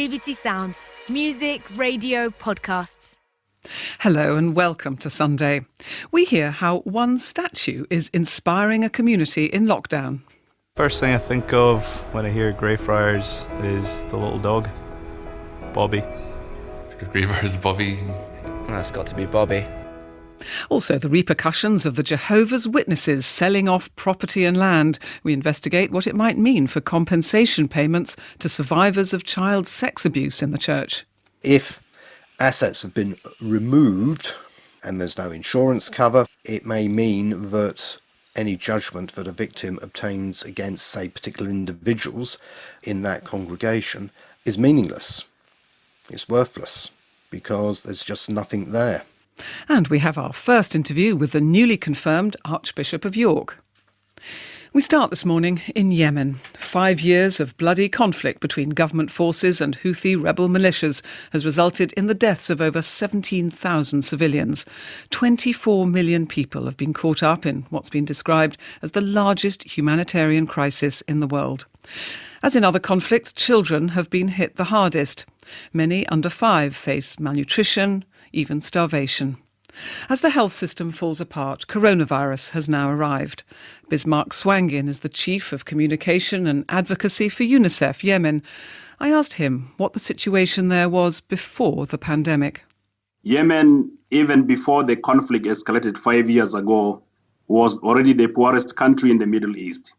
BBC Sounds. Music, radio, podcasts. Hello and welcome to Sunday. We hear how one statue is inspiring a community in lockdown. First thing I think of when I hear Greyfriars is the little dog, Bobby. Greyfriars, Bobby. That's got to be Bobby. Also, the repercussions of the Jehovah's Witnesses selling off property and land. We investigate what it might mean for compensation payments to survivors of child sex abuse in the church. If assets have been removed and there's no insurance cover, it may mean that any judgment that a victim obtains against, say, particular individuals in that congregation is meaningless. It's worthless because there's just nothing there. And we have our first interview with the newly confirmed Archbishop of York. We start this morning in Yemen. 5 years of bloody conflict between government forces and Houthi rebel militias has resulted in the deaths of over 17,000 civilians. 24 million people have been caught up in what's been described as the largest humanitarian crisis in the world. As in other conflicts, children have been hit the hardest. Many under 5 face malnutrition, even starvation. As the health system falls apart, coronavirus has now arrived. Bismarck Swangin is the Chief of Communication and Advocacy for UNICEF Yemen. I asked him what the situation there was before the pandemic. Yemen, even before the conflict escalated 5 years ago, was already the poorest country in the Middle East.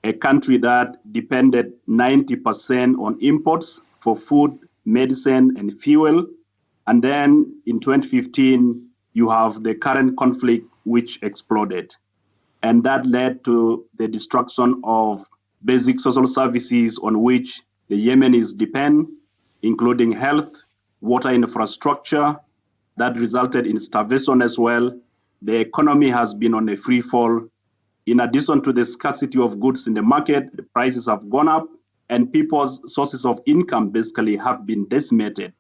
A country that depended 90% on imports for food, medicine, and fuel. And then in 2015, you have the current conflict which exploded. And that led to the destruction of basic social services on which the Yemenis depend, including health, water infrastructure. That resulted in starvation as well. The economy has been on a free fall. In addition to the scarcity of goods in the market, the prices have gone up and people's sources of income basically have been decimated.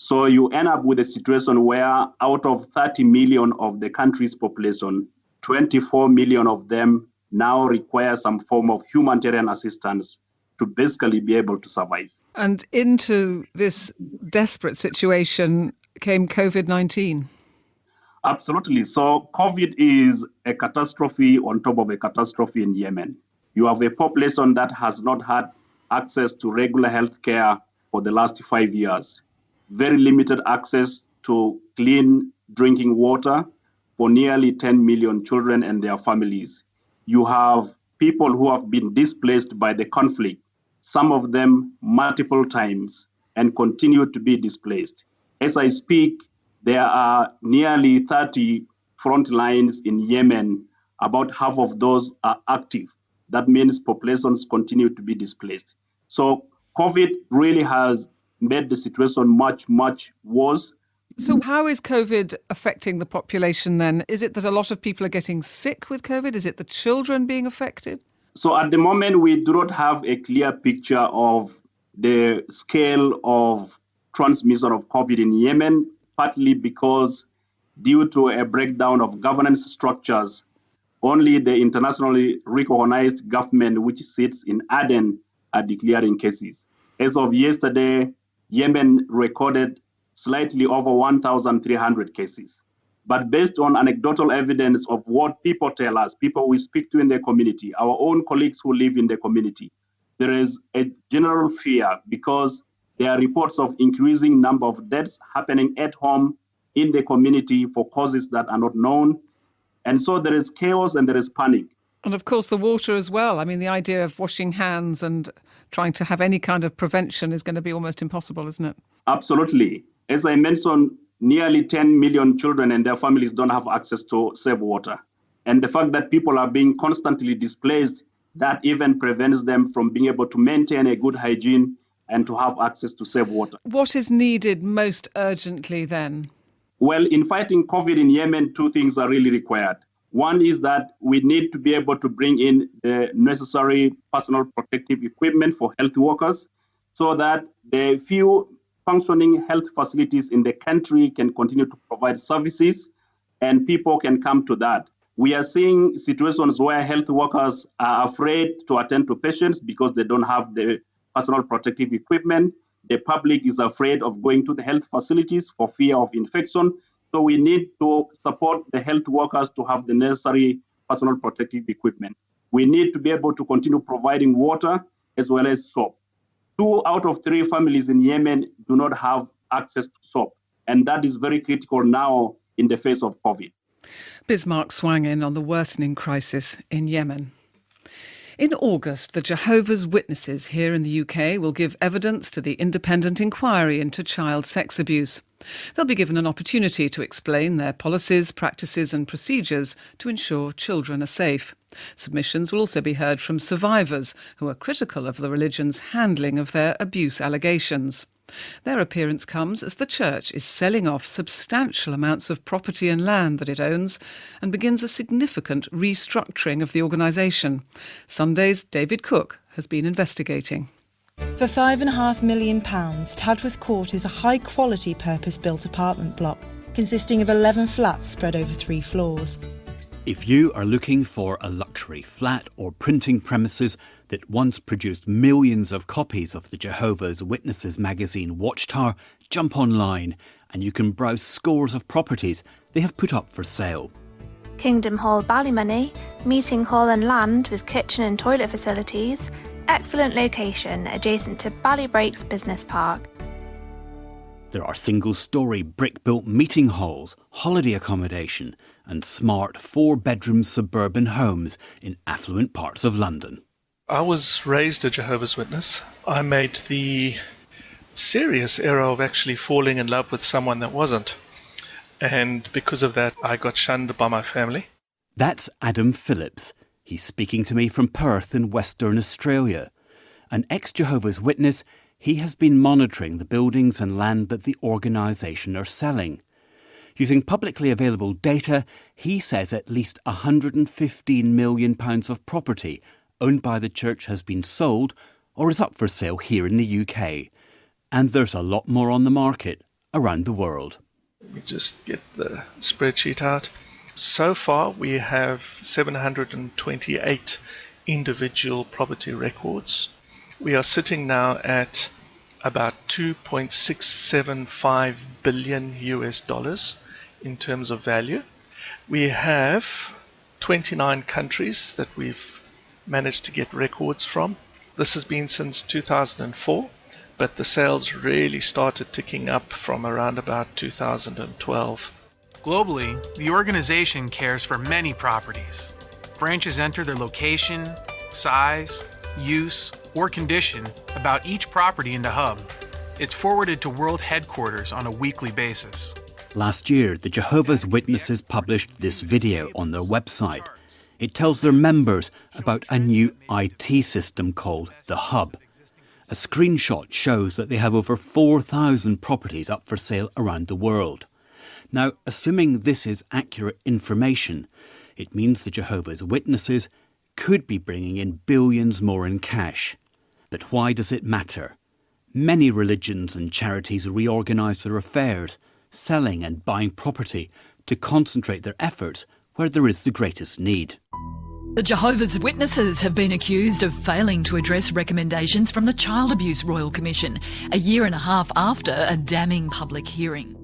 So you end up with a situation where out of 30 million of the country's population, 24 million of them now require some form of humanitarian assistance to basically be able to survive. And into this desperate situation came COVID-19. Absolutely. So COVID is a catastrophe on top of a catastrophe in Yemen. You have a population that has not had access to regular health care for the last 5 years. Very limited access to clean drinking water for nearly 10 million children and their families. You have people who have been displaced by the conflict, some of them multiple times, and continue to be displaced. As I speak, there are nearly 30 front lines in Yemen. About half of those are active. That means populations continue to be displaced. So COVID really has made the situation much, much worse. So how is COVID affecting the population then? Is it that a lot of people are getting sick with COVID? Is it the children being affected? So at the moment, we do not have a clear picture of the scale of transmission of COVID in Yemen, partly because due to a breakdown of governance structures, only the internationally recognized government, which sits in Aden, are declaring cases. As of yesterday, Yemen recorded slightly over 1,300 cases. But based on anecdotal evidence of what people tell us, people we speak to in the community, our own colleagues who live in the community, there is a general fear because there are reports of increasing number of deaths happening at home in the community for causes that are not known. And so there is chaos and there is panic. And of course the water as well. I mean, the idea of washing hands and trying to have any kind of prevention is going to be almost impossible, isn't it? Absolutely. As I mentioned, nearly 10 million children and their families don't have access to safe water. And the fact that people are being constantly displaced, that even prevents them from being able to maintain a good hygiene and to have access to safe water. What is needed most urgently then? Well, in fighting COVID in Yemen, two things are really required. One is that we need to be able to bring in the necessary personal protective equipment for health workers so that the few functioning health facilities in the country can continue to provide services and people can come to that. We are seeing situations where health workers are afraid to attend to patients because they don't have the personal protective equipment. The public is afraid of going to the health facilities for fear of infection. So we need to support the health workers to have the necessary personal protective equipment. We need to be able to continue providing water as well as soap. 2 out of 3 families in Yemen do not have access to soap. And that is very critical now in the face of COVID. Bismarck swung in on the worsening crisis in Yemen. In August, the Jehovah's Witnesses here in the UK will give evidence to the independent inquiry into child sex abuse. They'll be given an opportunity to explain their policies, practices and procedures to ensure children are safe. Submissions will also be heard from survivors who are critical of the religion's handling of their abuse allegations. Their appearance comes as the church is selling off substantial amounts of property and land that it owns and begins a significant restructuring of the organisation. Sunday's David Cook has been investigating. For £5.5 million, Tadworth Court is a high-quality purpose-built apartment block consisting of 11 flats spread over 3 floors. If you are looking for a luxury flat or printing premises that once produced millions of copies of the Jehovah's Witnesses magazine Watchtower, jump online and you can browse scores of properties they have put up for sale. Kingdom Hall Ballymoney, meeting hall and land with kitchen and toilet facilities, excellent location adjacent to Ballybreaks Business Park. There are single-storey brick-built meeting halls, holiday accommodation and smart 4-bedroom suburban homes in affluent parts of London. I was raised a Jehovah's Witness. I made the serious error of actually falling in love with someone that wasn't. And because of that, I got shunned by my family. That's Adam Phillips. He's speaking to me from Perth in Western Australia. An ex-Jehovah's Witness, he has been monitoring the buildings and land that the organisation are selling. Using publicly available data, he says at least £115 million of property owned by the church has been sold or is up for sale here in the UK. And there's a lot more on the market around the world. We just get the spreadsheet out. So far, we have 728 individual property records. We are sitting now at about $2.675 billion in terms of value. We have 29 countries that we've managed to get records from. This has been since 2004, but the sales really started ticking up from around about 2012. Globally, the organization cares for many properties. Branches enter their location, size, use, or condition about each property into Hub. It's forwarded to World Headquarters on a weekly basis. Last year, the Jehovah's Witnesses published this video on their website. It tells their members about a new IT system called The Hub. A screenshot shows that they have over 4,000 properties up for sale around the world. Now, assuming this is accurate information, it means the Jehovah's Witnesses could be bringing in billions more in cash. But why does it matter? Many religions and charities reorganise their affairs, selling and buying property to concentrate their efforts where there is the greatest need. The Jehovah's Witnesses have been accused of failing to address recommendations from the Child Abuse Royal Commission, a year and a half after a damning public hearing.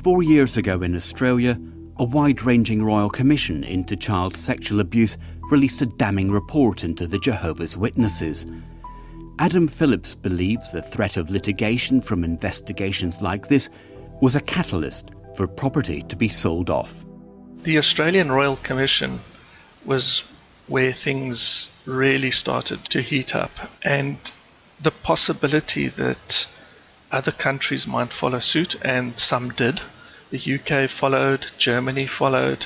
4 years ago in Australia, a wide-ranging Royal Commission into child sexual abuse released a damning report into the Jehovah's Witnesses. Adam Phillips believes the threat of litigation from investigations like this was a catalyst for property to be sold off. The Australian Royal Commission was where things really started to heat up, and the possibility that other countries might follow suit, and some did. The UK followed, Germany followed.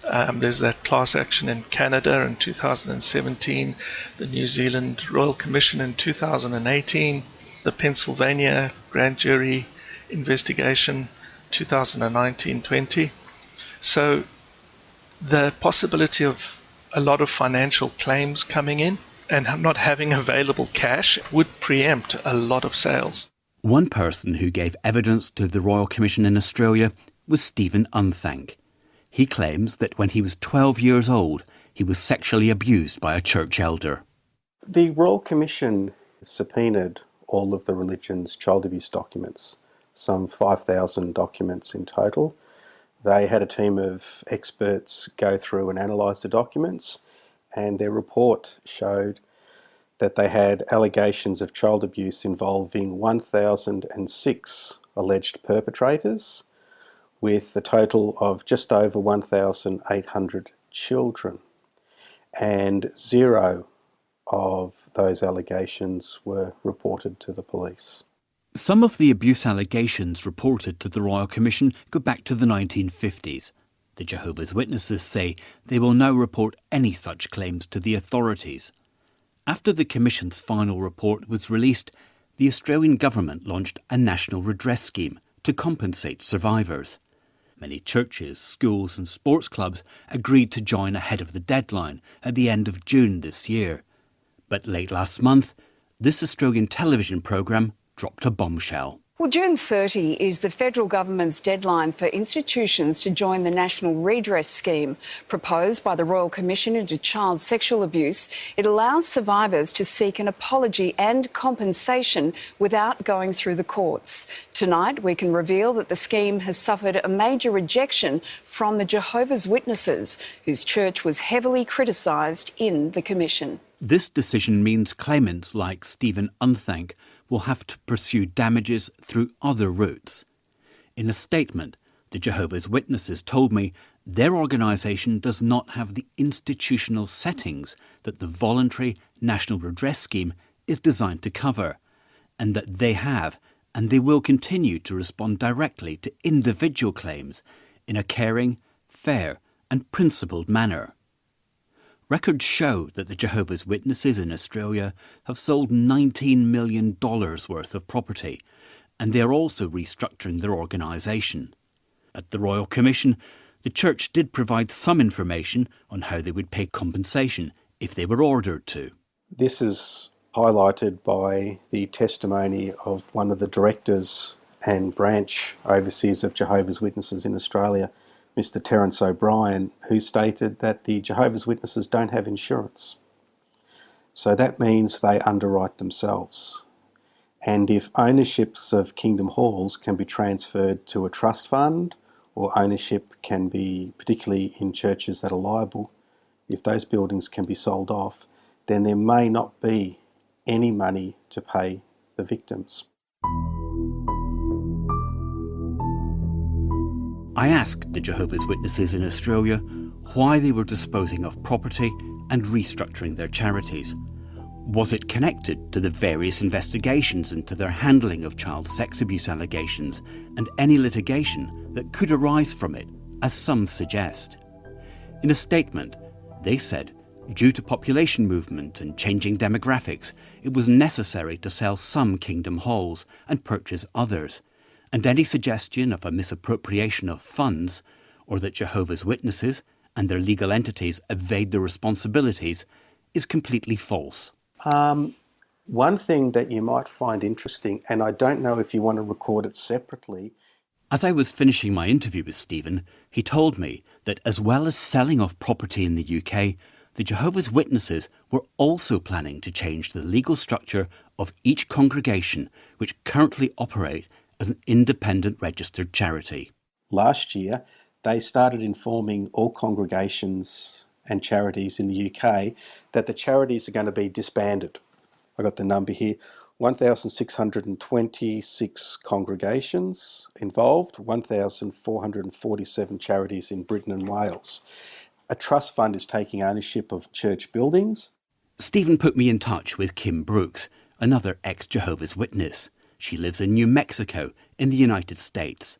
There's that class action in Canada in 2017, the New Zealand Royal Commission in 2018, the Pennsylvania grand jury investigation 2019-20. So the possibility of a lot of financial claims coming in and not having available cash would preempt a lot of sales. One person who gave evidence to the Royal Commission in Australia was Stephen Unthank. He claims that when he was 12 years old, he was sexually abused by a church elder. The Royal Commission subpoenaed all of the religion's child abuse documents, some 5,000 documents in total. They had a team of experts go through and analyse the documents, and their report showed that they had allegations of child abuse involving 1,006 alleged perpetrators, with a total of just over 1,800 children. And 0 of those allegations were reported to the police. Some of the abuse allegations reported to the Royal Commission go back to the 1950s. The Jehovah's Witnesses say they will now report any such claims to the authorities. After the Commission's final report was released, the Australian government launched a national redress scheme to compensate survivors. Many churches, schools and sports clubs agreed to join ahead of the deadline at the end of June this year. But late last month, this Australian television programme dropped a bombshell. Well, June 30 is the federal government's deadline for institutions to join the National Redress Scheme. Proposed by the Royal Commission into Child Sexual Abuse, it allows survivors to seek an apology and compensation without going through the courts. Tonight, we can reveal that the scheme has suffered a major rejection from the Jehovah's Witnesses, whose church was heavily criticised in the Commission. This decision means claimants like Stephen Unthank will have to pursue damages through other routes. In a statement, the Jehovah's Witnesses told me their organisation does not have the institutional settings that the voluntary National Redress Scheme is designed to cover, and that they have and they will continue to respond directly to individual claims in a caring, fair and principled manner. Records show that the Jehovah's Witnesses in Australia have sold $19 million worth of property, and they are also restructuring their organisation. At the Royal Commission, the Church did provide some information on how they would pay compensation if they were ordered to. This is highlighted by the testimony of one of the directors and branch overseers of Jehovah's Witnesses in Australia, Mr. Terence O'Brien, who stated that the Jehovah's Witnesses don't have insurance. So that means they underwrite themselves. And if ownerships of Kingdom Halls can be transferred to a trust fund, or ownership can be, particularly in churches that are liable, if those buildings can be sold off, then there may not be any money to pay the victims. I asked the Jehovah's Witnesses in Australia why they were disposing of property and restructuring their charities. Was it connected to the various investigations into their handling of child sex abuse allegations and any litigation that could arise from it, as some suggest? In a statement, they said, due to population movement and changing demographics, it was necessary to sell some Kingdom Halls and purchase others, and any suggestion of a misappropriation of funds or that Jehovah's Witnesses and their legal entities evade their responsibilities is completely false. One thing that you might find interesting, and I don't know if you want to record it separately. As I was finishing my interview with Stephen, he told me that as well as selling off property in the UK, the Jehovah's Witnesses were also planning to change the legal structure of each congregation which currently operate as an independent registered charity. Last year, they started informing all congregations and charities in the UK that the charities are going to be disbanded. I got the number here, 1,626 congregations involved, 1,447 charities in Britain and Wales. A trust fund is taking ownership of church buildings. Stephen put me in touch with Kim Brooks, another ex-Jehovah's Witness. She lives in New Mexico in the United States.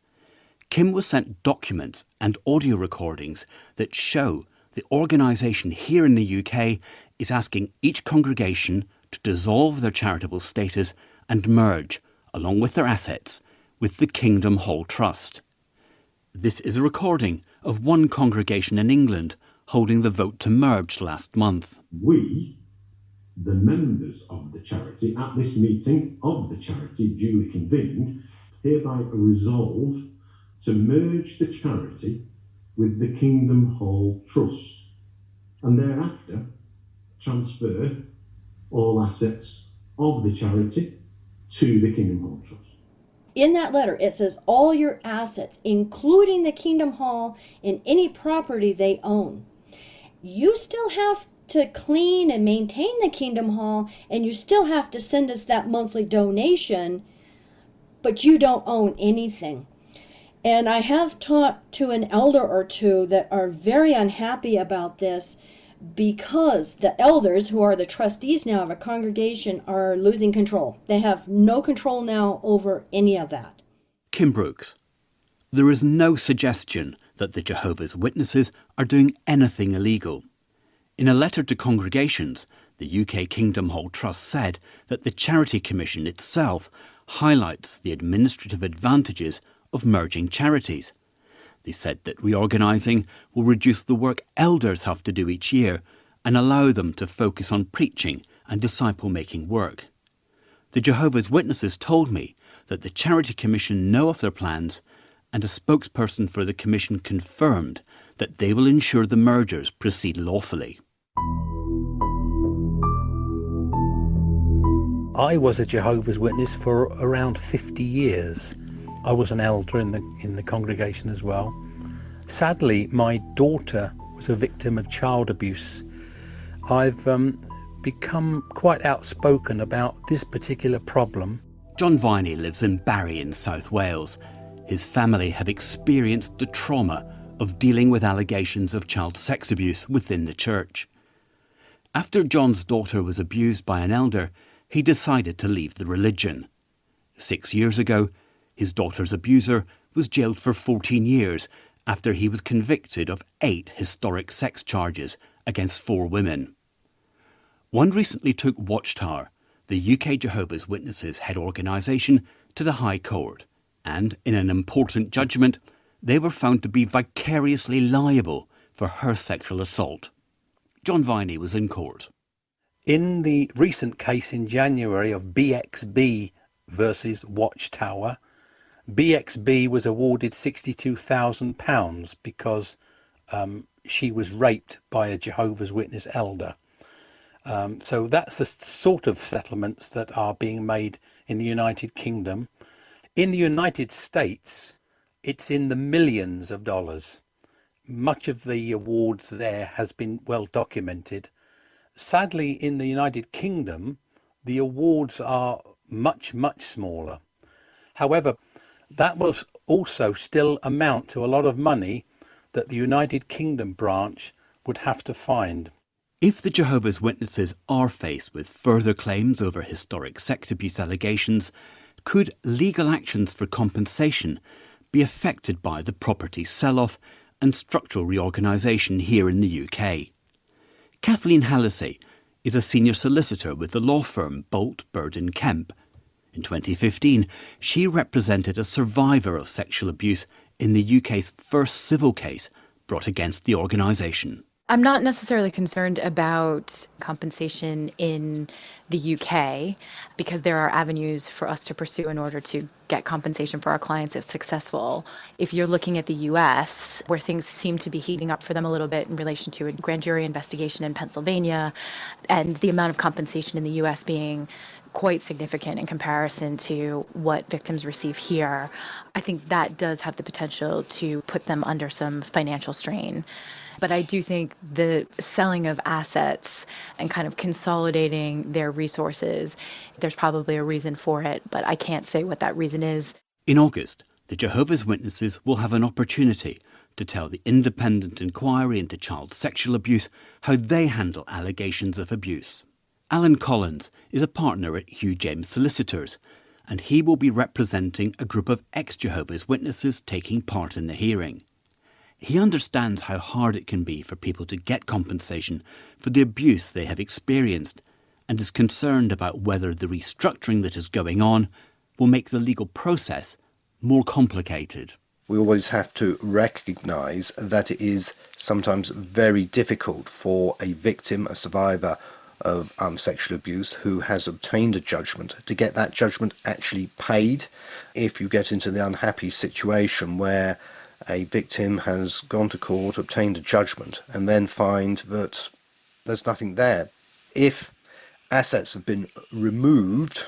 Kim was sent documents and audio recordings that show the organisation here in the UK is asking each congregation to dissolve their charitable status and merge, along with their assets, with the Kingdom Hall Trust. This is a recording of one congregation in England holding the vote to merge last month. We, the members of the charity, at this meeting of the charity duly convened, hereby resolve to merge the charity with the Kingdom Hall Trust, and thereafter transfer all assets of the charity to the Kingdom Hall Trust. In that letter, it says all your assets, including the Kingdom Hall and any property they own. You still have to clean and maintain the Kingdom Hall, and you still have to send us that monthly donation, but you don't own anything. And I have talked to an elder or two that are very unhappy about this, because the elders, who are the trustees now of a congregation, are losing control. They have no control now over any of that. Kim Brooks. There is no suggestion that the Jehovah's Witnesses are doing anything illegal. In a letter to congregations, the UK Kingdom Hall Trust said that the Charity Commission itself highlights the administrative advantages of merging charities. They said that reorganising will reduce the work elders have to do each year and allow them to focus on preaching and disciple-making work. The Jehovah's Witnesses told me that the Charity Commission know of their plans, and a spokesperson for the Commission confirmed that they will ensure the mergers proceed lawfully. I was a Jehovah's Witness for around 50 years. I was an elder in the congregation as well. Sadly, my daughter was a victim of child abuse. I've become quite outspoken about this particular problem. John Viney lives in Barry in South Wales. His family have experienced the trauma of dealing with allegations of child sex abuse within the church. After John's daughter was abused by an elder, he decided to leave the religion. 6 years ago, his daughter's abuser was jailed for 14 years after he was convicted of 8 historic sex charges against 4 women. One recently took Watchtower, the UK Jehovah's Witnesses head organisation, to the High Court, and in an important judgment, they were found to be vicariously liable for her sexual assault. John Viney was in court. In the recent case in January of BXB versus Watchtower, BXB was awarded £62,000 because she was raped by a Jehovah's Witness elder. So that's the sort of settlements that are being made in the United Kingdom. In the United States, it's in the millions of dollars. Much of the awards there has been well documented. Sadly, in the United Kingdom, the awards are much, much smaller. However, that will also still amount to a lot of money that the United Kingdom branch would have to find. If the Jehovah's Witnesses are faced with further claims over historic sex abuse allegations, could legal actions for compensation be affected by the property sell-off and structural reorganisation here in the UK? Kathleen Hallisey is a senior solicitor with the law firm Bolt, Bird & Kemp. In 2015, she represented a survivor of sexual abuse in the UK's first civil case brought against the organisation. I'm not necessarily concerned about compensation in the UK because there are avenues for us to pursue in order to get compensation for our clients if successful. If you're looking at the US, where things seem to be heating up for them a little bit in relation to a grand jury investigation in Pennsylvania, and the amount of compensation in the US being quite significant in comparison to what victims receive here, I think that does have the potential to put them under some financial strain. But I do think the selling of assets and kind of consolidating their resources, there's probably a reason for it, but I can't say what that reason is. In August, the Jehovah's Witnesses will have an opportunity to tell the independent inquiry into child sexual abuse how they handle allegations of abuse. Alan Collins is a partner at Hugh James Solicitors, and he will be representing a group of ex-Jehovah's Witnesses taking part in the hearing. He understands how hard it can be for people to get compensation for the abuse they have experienced, and is concerned about whether the restructuring that is going on will make the legal process more complicated. We always have to recognise that it is sometimes very difficult for a victim, a survivor of sexual abuse who has obtained a judgment to get that judgment actually paid. If you get into the unhappy situation where a victim has gone to court, obtained a judgment, and then find that there's nothing there. If assets have been removed,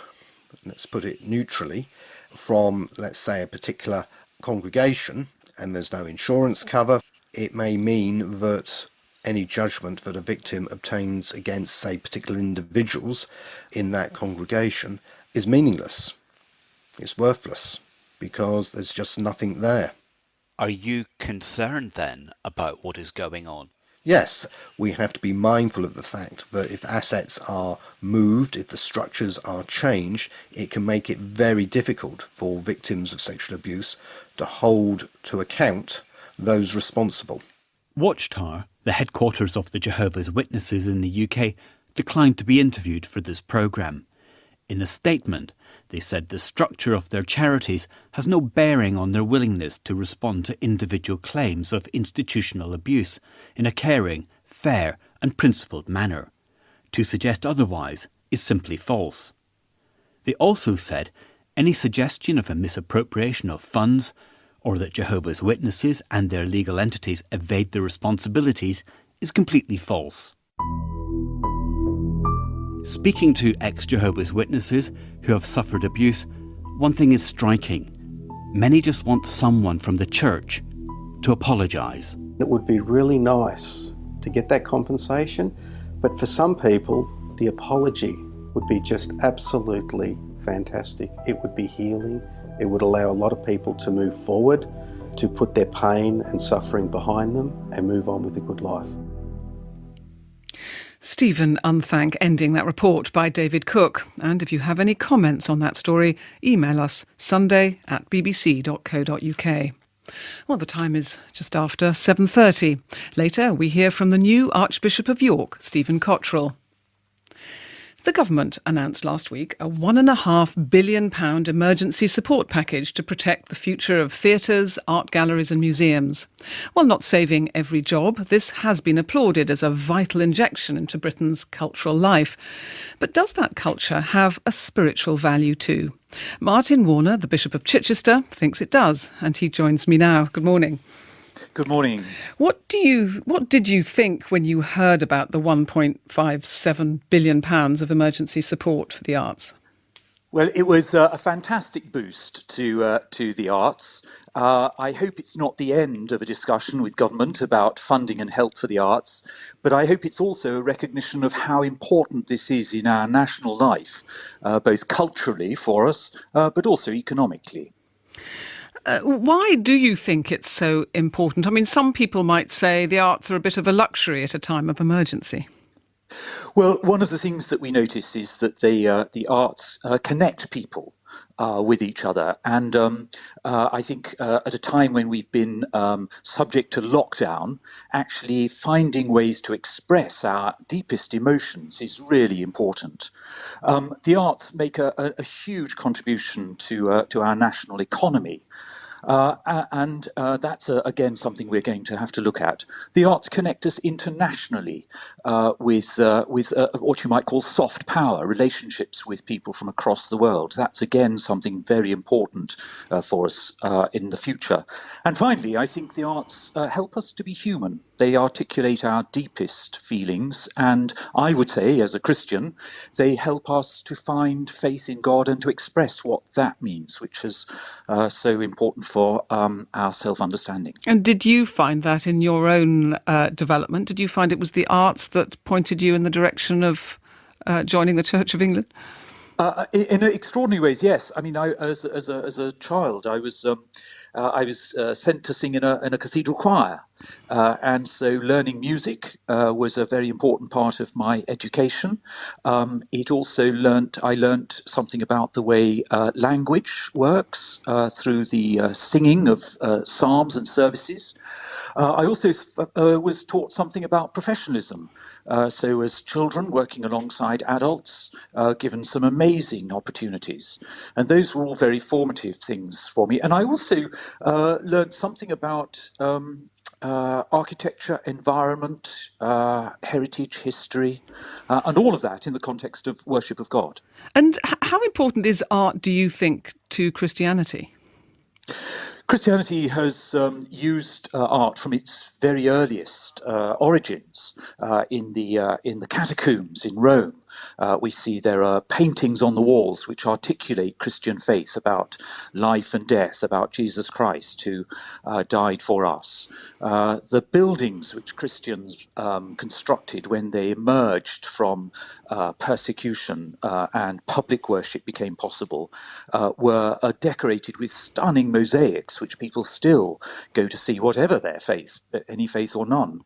let's put it neutrally, from, let's say, a particular congregation, and there's no insurance cover, it may mean that any judgment that a victim obtains against, say, particular individuals in that congregation is meaningless. It's worthless, because there's just nothing there. Are you concerned then about what is going on? Yes, we have to be mindful of the fact that if assets are moved, if the structures are changed, it can make it very difficult for victims of sexual abuse to hold to account those responsible. Watchtower, the headquarters of the Jehovah's Witnesses in the UK, declined to be interviewed for this programme. In a statement, they said the structure of their charities has no bearing on their willingness to respond to individual claims of institutional abuse in a caring, fair and principled manner. To suggest otherwise is simply false. They also said any suggestion of a misappropriation of funds or that Jehovah's Witnesses and their legal entities evade their responsibilities is completely false. Speaking to ex-Jehovah's Witnesses who have suffered abuse, one thing is striking. Many just want someone from the church to apologise. It would be really nice to get that compensation, but for some people, the apology would be just absolutely fantastic. It would be healing. It would allow a lot of people to move forward, to put their pain and suffering behind them and move on with a good life. Stephen Unthank ending that report by David Cook. And if you have any comments on that story, email us sunday@bbc.co.uk. Well, the time is just after 7:30. Later, we hear from the new Archbishop of York, Stephen Cottrell. The government announced last week a £1.5 billion emergency support package to protect the future of theatres, art galleries and museums. While not saving every job, this has been applauded as a vital injection into Britain's cultural life. But does that culture have a spiritual value too? Martin Warner, the Bishop of Chichester, thinks it does, and he joins me now. Good morning. Good morning. What did you think when you heard about the £1.57 billion of emergency support for the arts? Well, it was a fantastic boost to the arts. I hope it's not the end of a discussion with government about funding and help for the arts, but I hope it's also a recognition of how important this is in our national life, both culturally for us, but also economically. Why do you think it's so important? I mean, some people might say the arts are a bit of a luxury at a time of emergency. Well, one of the things that we notice is that the arts connect people with each other. And I think at a time when we've been subject to lockdown, actually finding ways to express our deepest emotions is really important. The arts make a huge contribution to our national economy. And that's, again, something we're going to have to look at. The arts connect us internationally with what you might call soft power, relationships with people from across the world. That's, again, something very important for us in the future. And finally, I think the arts help us to be human. They articulate our deepest feelings, and I would say, as a Christian, they help us to find faith in God and to express what that means, which is so important for our self-understanding. And did you find that in your own development? Did you find it was the arts that pointed you in the direction of joining the Church of England? In extraordinary ways, yes. I mean, as a child, I was sent to sing in a cathedral choir, and so learning music was a very important part of my education. I learnt something about the way language works through the singing of psalms and services. I also was taught something about professionalism. So as children working alongside adults, given some amazing opportunities. And those were all very formative things for me. And I also learned something about architecture, environment, heritage, history, and all of that in the context of worship of God. And how important is art, do you think, to Christianity? Christianity has used art from its very earliest origins in the catacombs in Rome. We see there are paintings on the walls which articulate Christian faith about life and death, about Jesus Christ who died for us. The buildings which Christians constructed when they emerged from persecution and public worship became possible were decorated with stunning mosaics which people still go to see, whatever their faith, any faith or none.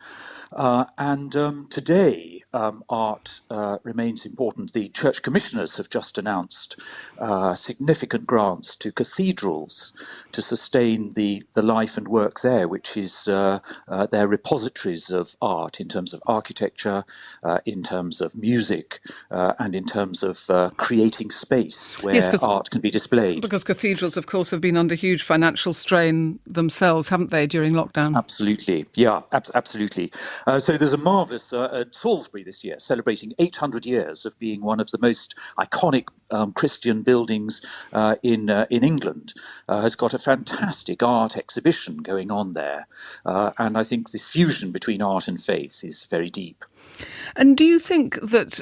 Today, art remains important. The church commissioners have just announced significant grants to cathedrals to sustain the life and work there, which is their repositories of art in terms of architecture, in terms of music, and in terms of creating space where art can be displayed. Because cathedrals, of course, have been under huge financial strain themselves, haven't they, during lockdown? Absolutely, yeah, absolutely. So there's a marvellous at Salisbury this year, celebrating 800 years of being one of the most iconic Christian buildings in England, has got a fantastic art exhibition going on there. And I think this fusion between art and faith is very deep. And do you think that,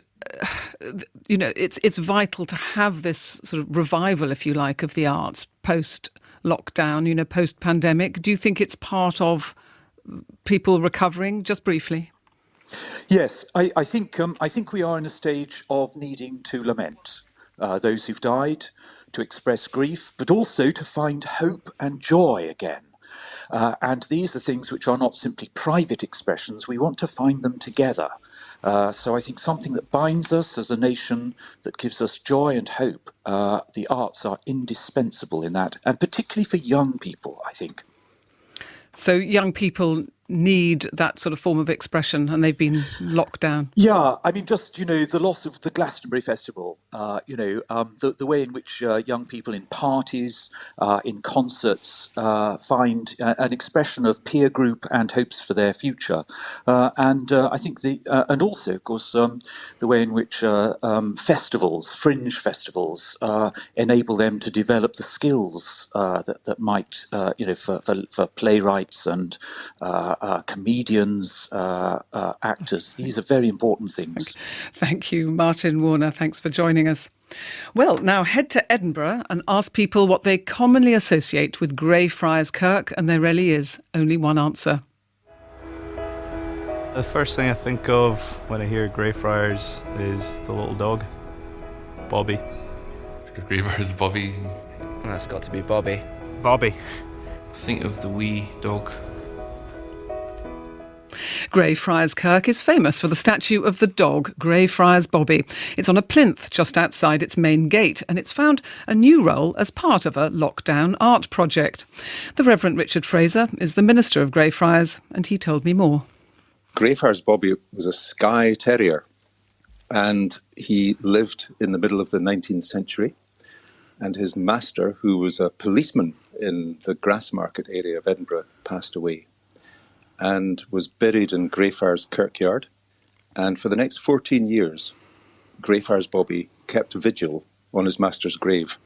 it's vital to have this sort of revival, if you like, of the arts post-lockdown, post-pandemic? Do you think it's part of people recovering? Just briefly. Yes, I think we are in a stage of needing to lament those who've died, to express grief, but also to find hope and joy again. And these are things which are not simply private expressions. We want to find them together. So I think something that binds us as a nation, that gives us joy and hope, the arts are indispensable in that, and particularly for young people, I think. So young people need that sort of form of expression, and they've been locked down. Yeah, I mean, just, the loss of the Glastonbury Festival, the way in which young people in parties, in concerts, find an expression of peer group and hopes for their future. I think and also, of course, the way in which festivals, fringe festivals, enable them to develop the skills that might, for playwrights and comedians, actors. These are very important things. Thank you, Martin Warner. Thanks for joining us. Well, now head to Edinburgh and ask people what they commonly associate with Greyfriars Kirk, and there really is only one answer. The first thing I think of when I hear Greyfriars is the little dog, Bobby. Greyfriars Bobby. That's got to be Bobby. Bobby. Think of the wee dog. Greyfriars Kirk is famous for the statue of the dog, Greyfriars Bobby. It's on a plinth just outside its main gate, and it's found a new role as part of a lockdown art project. The Reverend Richard Fraser is the minister of Greyfriars, and he told me more. Greyfriars Bobby was a Skye Terrier, and he lived in the middle of the 19th century. And his master, who was a policeman in the Grassmarket area of Edinburgh, passed away and was buried in Greyfriars Kirkyard. And for the next 14 years, Greyfriars Bobby kept vigil on his master's grave.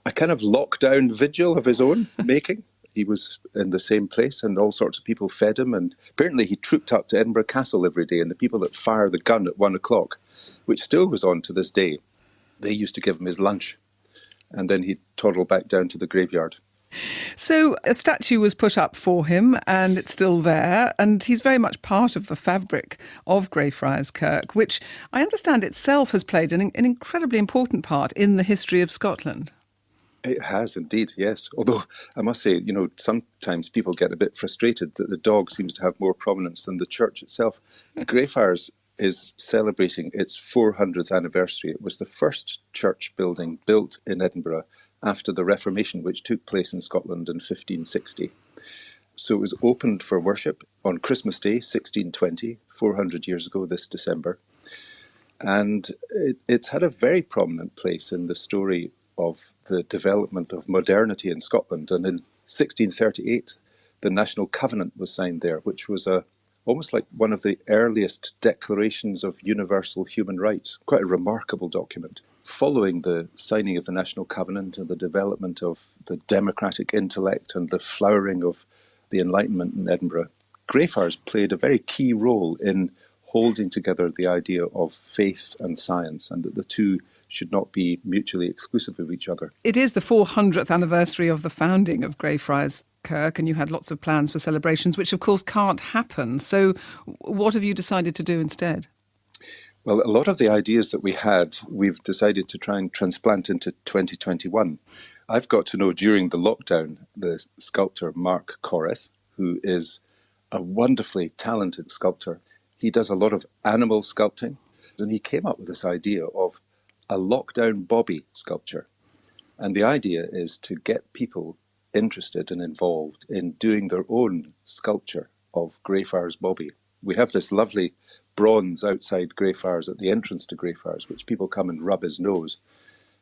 A kind of lockdown vigil of his own making. He was in the same place and all sorts of people fed him. And apparently he trooped up to Edinburgh Castle every day, and the people that fire the gun at 1 o'clock, which still goes on to this day, they used to give him his lunch. And then he'd toddle back down to the graveyard. So a statue was put up for him, and it's still there, and he's very much part of the fabric of Greyfriars Kirk, which I understand itself has played an incredibly important part in the history of Scotland. It has indeed, yes. Although I must say, sometimes people get a bit frustrated that the dog seems to have more prominence than the church itself. Greyfriars is celebrating its 400th anniversary. It was the first church building built in Edinburgh after the Reformation, which took place in Scotland in 1560. So it was opened for worship on Christmas Day, 1620, 400 years ago this December. And it's had a very prominent place in the story of the development of modernity in Scotland. And in 1638, the National Covenant was signed there, which was almost like one of the earliest declarations of universal human rights. Quite a remarkable document. Following the signing of the National Covenant and the development of the democratic intellect and the flowering of the Enlightenment in Edinburgh, Greyfriars played a very key role in holding together the idea of faith and science, and that the two should not be mutually exclusive of each other. It is the 400th anniversary of the founding of Greyfriars Kirk, and you had lots of plans for celebrations, which of course can't happen. So what have you decided to do instead? Well, a lot of the ideas that we had, we've decided to try and transplant into 2021. I've got to know during the lockdown the sculptor Mark Corrith, who is a wonderfully talented sculptor. He does a lot of animal sculpting, and he came up with this idea of a lockdown Bobby sculpture. And the idea is to get people interested and involved in doing their own sculpture of Greyfriars Bobby. We have this lovely bronze outside Greyfriars at the entrance to Greyfriars, which people come and rub his nose.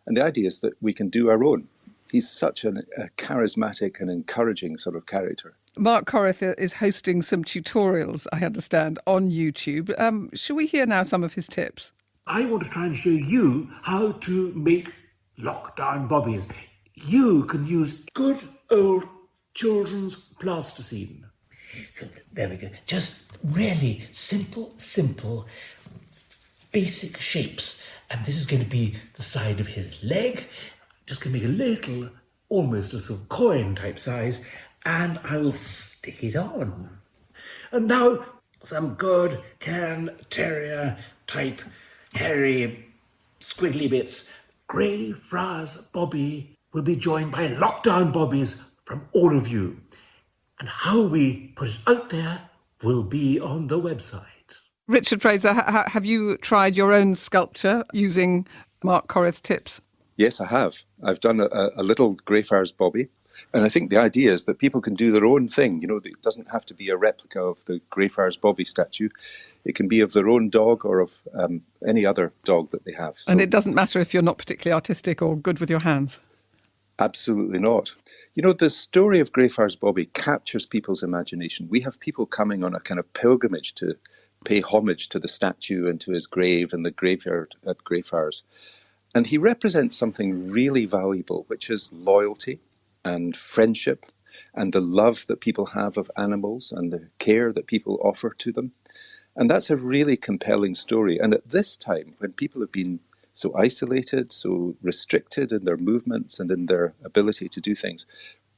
And the idea is that we can do our own. He's such a charismatic and encouraging sort of character. Mark Corrith is hosting some tutorials, I understand, on YouTube. Shall we hear now some of his tips? I want to try and show you how to make lockdown bobbies. You can use good old children's plasticine. So there we go. Just really simple, basic shapes. And this is going to be the side of his leg. Just going to make a little, almost a sort of coin type size, and I will stick it on. And now some good Cairn Terrier type hairy squiggly bits. Greyfriars Bobby will be joined by lockdown bobbies from all of you. And how we put it out there will be on the website. Richard Fraser, have you tried your own sculpture using Mark Corrith's tips? Yes, I have. I've done a little Greyfriars Bobby. And I think the idea is that people can do their own thing. You know, it doesn't have to be a replica of the Greyfriars Bobby statue. It can be of their own dog or of any other dog that they have. So, and it doesn't matter if you're not particularly artistic or good with your hands? Absolutely not. You know, the story of Greyfriars Bobby captures people's imagination. We have people coming on a kind of pilgrimage to pay homage to the statue and to his grave in the graveyard at Greyfriars. And he represents something really valuable, which is loyalty and friendship and the love that people have of animals and the care that people offer to them. And that's a really compelling story. And at this time, when people have been so isolated, so restricted in their movements and in their ability to do things,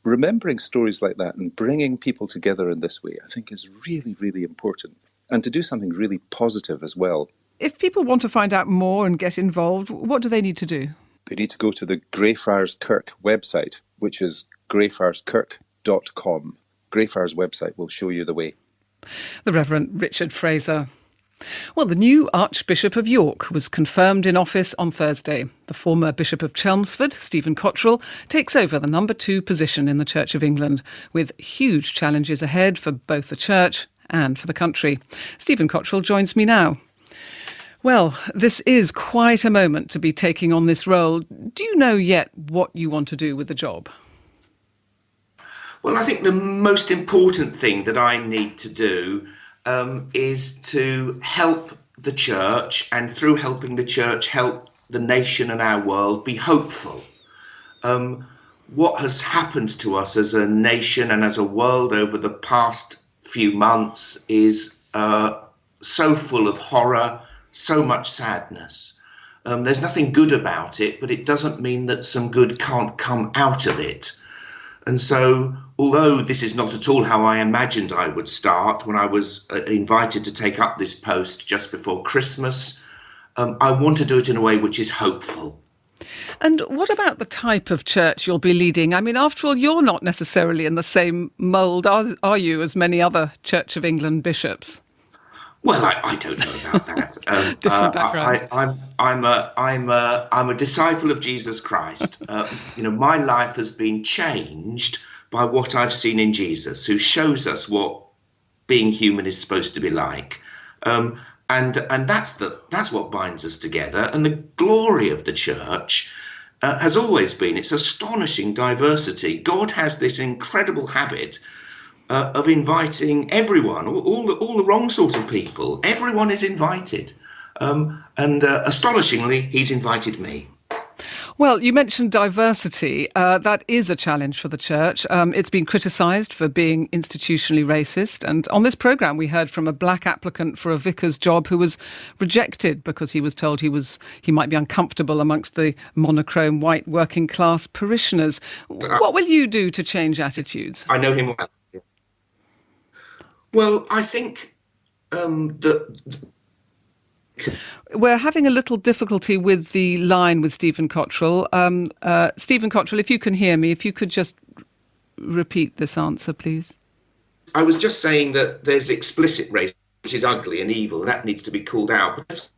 remembering stories like that and bringing people together in this way, I think is really, really important. And to do something really positive as well. If people want to find out more and get involved, what do they need to do? They need to go to the Greyfriars Kirk website, which is greyfriarskirk.com. Greyfriars website will show you the way. The Reverend Richard Fraser. Well, the new Archbishop of York was confirmed in office on Thursday. The former Bishop of Chelmsford, Stephen Cottrell, takes over the number 2 position in the Church of England, with huge challenges ahead for both the Church and for the country. Stephen Cottrell joins me now. Well, this is quite a moment to be taking on this role. Do you know yet what you want to do with the job? Well, I think the most important thing that I need to do is to help the church, and through helping the church, help the nation and our world be hopeful. What has happened to us as a nation and as a world over the past few months is so full of horror, so much sadness. There's nothing good about it, but it doesn't mean that some good can't come out of it. And so, although this is not at all how I imagined I would start when I was invited to take up this post just before Christmas, I want to do it in a way which is hopeful. And what about the type of church you'll be leading? I mean, after all, you're not necessarily in the same mould, are you, as many other Church of England bishops? Well, I don't know about that. Different background. I'm a disciple of Jesus Christ. My life has been changed by what I've seen in Jesus, who shows us what being human is supposed to be like. And that's what binds us together. And the glory of the church has always been its astonishing diversity. God has this incredible habit of inviting everyone, all the wrong sort of people. Everyone is invited. And astonishingly, he's invited me. Well, you mentioned diversity. That is a challenge for the church. It's been criticised for being institutionally racist. And on this programme, we heard from a black applicant for a vicar's job who was rejected because he was told he might be uncomfortable amongst the monochrome white working class parishioners. What will you do to change attitudes? I know him well. Well, I think that... We're having a little difficulty with the line with Stephen Cottrell. Stephen Cottrell, if you can hear me, if you could just repeat this answer, please. I was just saying that there's explicit racism, which is ugly and evil, and that needs to be called out.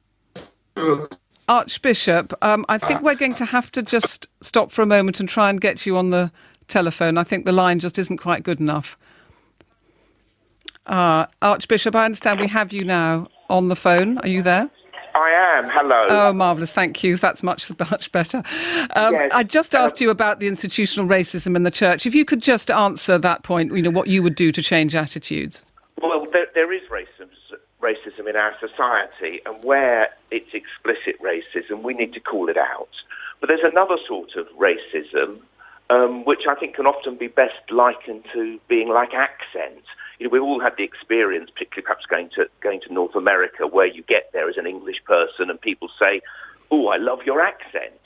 Archbishop, I think we're going to have to just stop for a moment and try and get you on the telephone. I think the line just isn't quite good enough. Archbishop, I understand we have you now on the phone. Are you there? I am. Hello. Oh, marvellous. Thank you. That's much better. Yes, I just asked you about the institutional racism in the church. If you could just answer that point, what you would do to change attitudes. Well, there is racism in our society, and where it's explicit racism, we need to call it out. But there's another sort of racism, which I think can often be best likened to being like accent. We've all had the experience, particularly perhaps going to North America, where you get there as an English person and people say, "Oh, I love your accent,"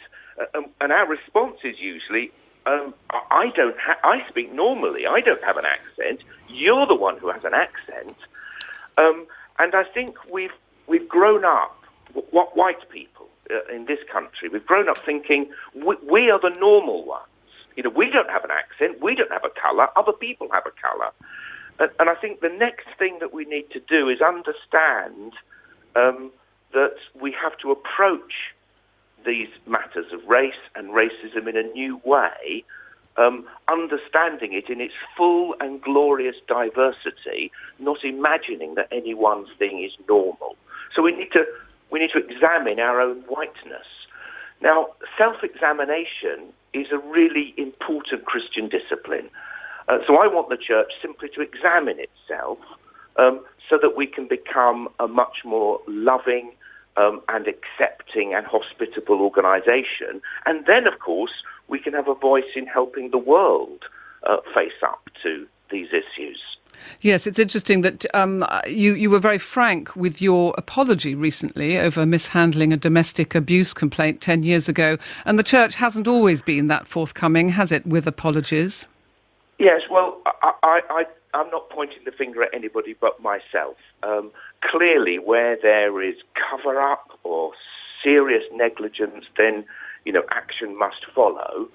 and our response is usually, "I speak normally. I don't have an accent. You're the one who has an accent." And I think we've grown up, white people in this country, we've grown up thinking we are the normal ones. We don't have an accent. We don't have a colour. Other people have a colour. And I think the next thing that we need to do is understand that we have to approach these matters of race and racism in a new way, understanding it in its full and glorious diversity, not imagining that any one thing is normal. So we need to examine our own whiteness. Now, self-examination is a really important Christian discipline. So I want the church simply to examine itself so that we can become a much more loving and accepting and hospitable organisation. And then, of course, we can have a voice in helping the world face up to these issues. Yes, it's interesting that you were very frank with your apology recently over mishandling a domestic abuse complaint 10 years ago. And the church hasn't always been that forthcoming, has it, with apologies? Yes, well, I'm not pointing the finger at anybody but myself. Clearly, where there is cover-up or serious negligence, then, action must follow.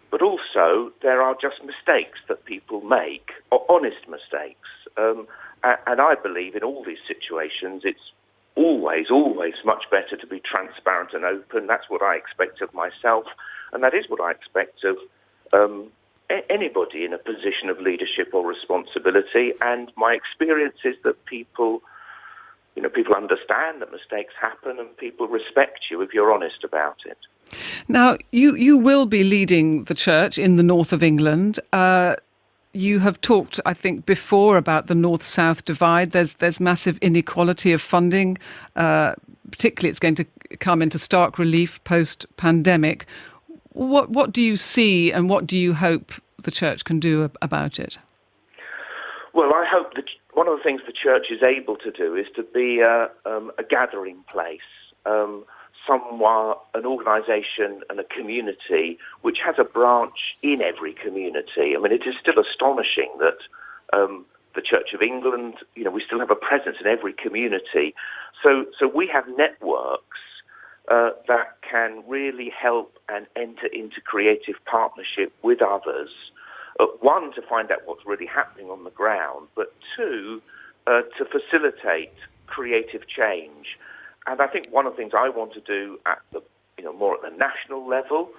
But also, there are just mistakes that people make, or honest mistakes. And I believe in all these situations, it's always much better to be transparent and open. That's what I expect of myself, and that is what I expect of anybody in a position of leadership or responsibility. And my experience is that people understand that mistakes happen and people respect you if you're honest about it. Now, you will be leading the church in the north of England. You have talked, I think, before about the north-south divide. There's massive inequality of funding. Particularly, it's going to come into stark relief post-pandemic. What do you see and what do you hope the church can do about it? Well, I hope that one of the things the church is able to do is to be a gathering place, an organisation and a community which has a branch in every community. I mean, it is still astonishing that the Church of England, we still have a presence in every community. So we have networks that can really help and enter into creative partnership with others. One, to find out what's really happening on the ground, but two, to facilitate creative change. And I think one of the things I want to do at the, more at the national level,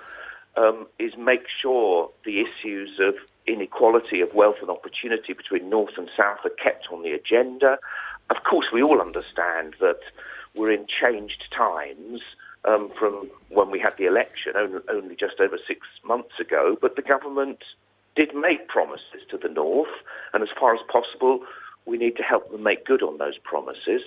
is make sure the issues of inequality of wealth and opportunity between North and South are kept on the agenda. Of course, we all understand that we're in changed times from when we had the election only just over 6 months ago, but the government did make promises to the North, and as far as possible, we need to help them make good on those promises.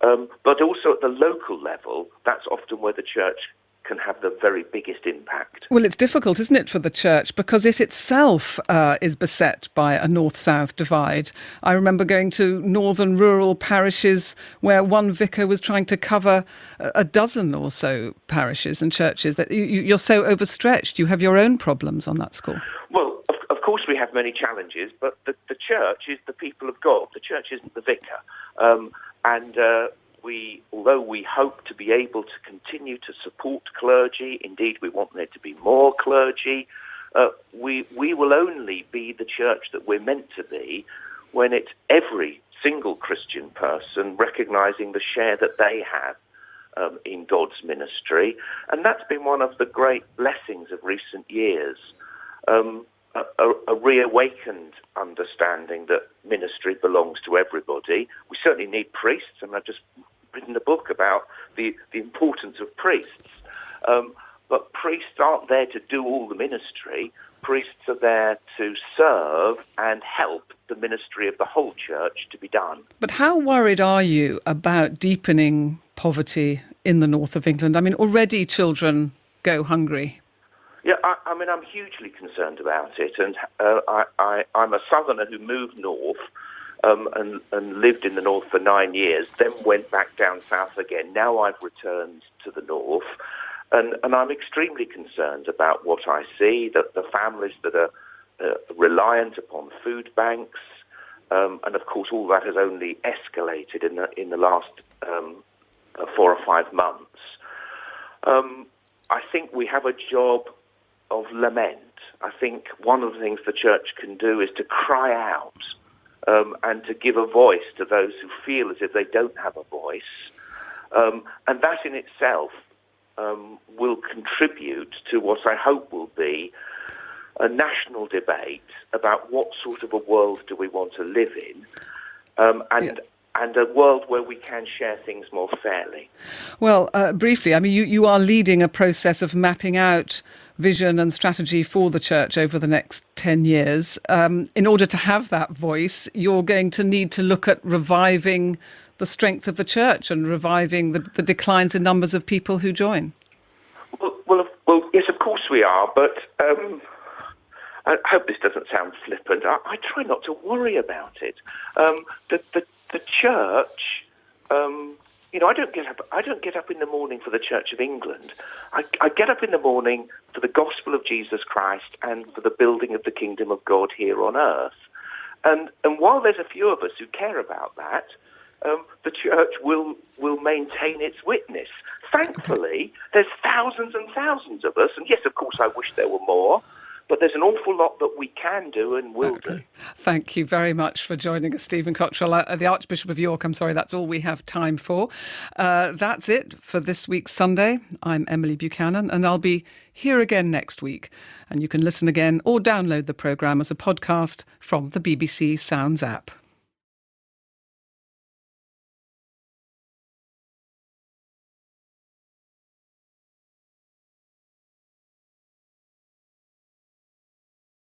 But also at the local level, that's often where the church can have the very biggest impact. Well, it's difficult, isn't it, for the church, because it itself is beset by a north-south divide. I remember going to northern rural parishes where one vicar was trying to cover a dozen or so parishes and churches. That you're so overstretched. You have your own problems on that score. Well, of course we have many challenges, but the church is the people of God. The church isn't the vicar. Although we hope to be able to continue to support clergy, indeed we want there to be more clergy, we will only be the church that we're meant to be when it's every single Christian person recognising the share that they have in God's ministry. And that's been one of the great blessings of recent years, a reawakened understanding that ministry belongs to everybody. We certainly need priests, and I've just written a book about the importance of priests. But priests aren't there to do all the ministry. Priests are there to serve and help the ministry of the whole church to be done. But how worried are you about deepening poverty in the north of England? I mean, already children go hungry. Yeah, I mean, I'm hugely concerned about it. And I'm a southerner who moved north and lived in the north for 9 years, then went back down south again. Now I've returned to the north. And I'm extremely concerned about what I see, that the families that are reliant upon food banks, and of course all that has only escalated in the last 4 or 5 months. I think we have a job of lament. I think one of the things the church can do is to cry out and to give a voice to those who feel as if they don't have a voice. And that in itself will contribute to what I hope will be a national debate about what sort of a world do we want to live in, and a world where we can share things more fairly. Well, briefly, I mean, you are leading a process of mapping out vision and strategy for the church over the next 10 years. In order to have that voice, you're going to need to look at reviving the strength of the church and reviving the declines in numbers of people who join. Well, yes, of course we are, but I hope this doesn't sound flippant. I try not to worry about it. The church, I don't get up in the morning for the Church of England. I get up in the morning for the gospel of Jesus Christ and for the building of the kingdom of God here on earth. And while there's a few of us who care about that, the church will maintain its witness. Thankfully, there's thousands and thousands of us, and yes, of course, I wish there were more, but there's an awful lot that we can do and will do. Thank you very much for joining us, Stephen Cottrell, the Archbishop of York. I'm sorry, that's all we have time for. That's it for this week's Sunday. I'm Emily Buchanan, and I'll be here again next week. And you can listen again or download the programme as a podcast from the BBC Sounds app.